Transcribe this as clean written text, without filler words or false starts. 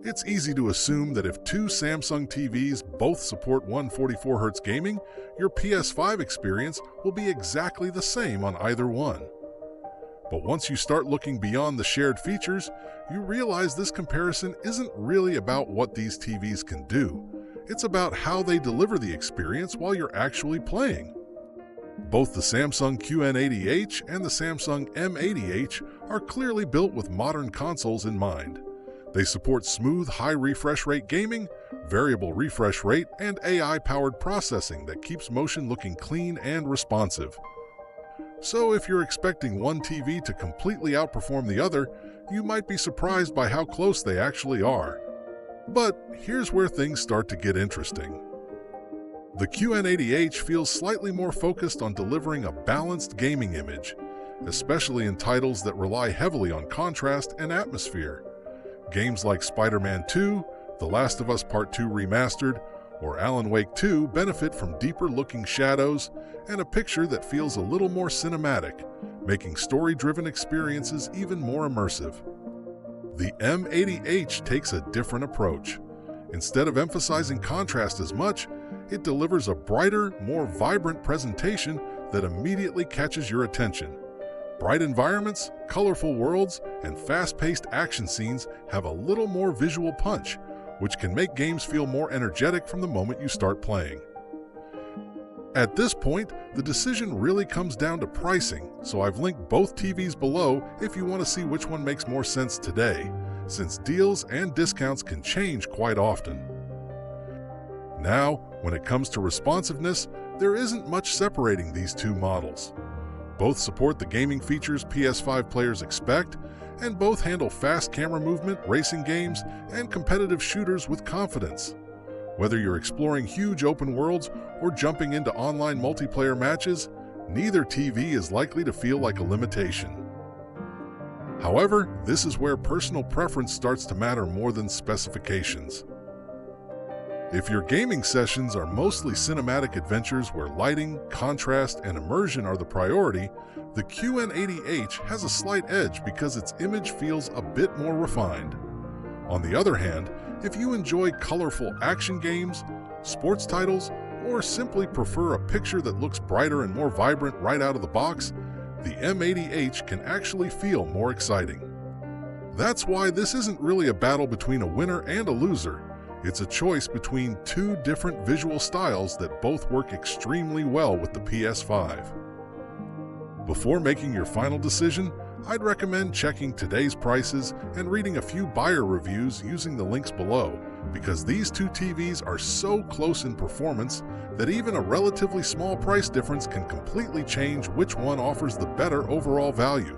It's easy to assume that if two Samsung TVs both support 144Hz gaming, your PS5 experience will be exactly the same on either one. But once you start looking beyond the shared features, you realize this comparison isn't really about what these TVs can do. It's about how they deliver the experience while you're actually playing. Both the Samsung QN80H and the Samsung M80H are clearly built with modern consoles in mind. They support smooth, high refresh rate gaming, variable refresh rate, and AI-powered processing that keeps motion looking clean and responsive. So if you're expecting one TV to completely outperform the other, you might be surprised by how close they actually are. But here's where things start to get interesting. The QN80H feels slightly more focused on delivering a balanced gaming image, especially in titles that rely heavily on contrast and atmosphere. Games like Spider-Man 2, The Last of Us Part 2 Remastered, or Alan Wake 2 benefit from deeper-looking shadows and a picture that feels a little more cinematic, making story-driven experiences even more immersive. The M80H takes a different approach. Instead of emphasizing contrast as much, it delivers a brighter, more vibrant presentation that immediately catches your attention. Bright environments, colorful worlds, and fast-paced action scenes have a little more visual punch, which can make games feel more energetic from the moment you start playing. At this point, the decision really comes down to pricing, so I've linked both TVs below if you want to see which one makes more sense today, since deals and discounts can change quite often. Now, when it comes to responsiveness, there isn't much separating these two models. Both support the gaming features PS5 players expect, and both handle fast camera movement, racing games, and competitive shooters with confidence. Whether you're exploring huge open worlds or jumping into online multiplayer matches, neither TV is likely to feel like a limitation. However, this is where personal preference starts to matter more than specifications. If your gaming sessions are mostly cinematic adventures where lighting, contrast, and immersion are the priority, the QN80H has a slight edge because its image feels a bit more refined. On the other hand, if you enjoy colorful action games, sports titles, or simply prefer a picture that looks brighter and more vibrant right out of the box, the M80H can actually feel more exciting. That's why this isn't really a battle between a winner and a loser. It's a choice between two different visual styles that both work extremely well with the PS5. Before making your final decision, I'd recommend checking today's prices and reading a few buyer reviews using the links below, because these two TVs are so close in performance that even a relatively small price difference can completely change which one offers the better overall value.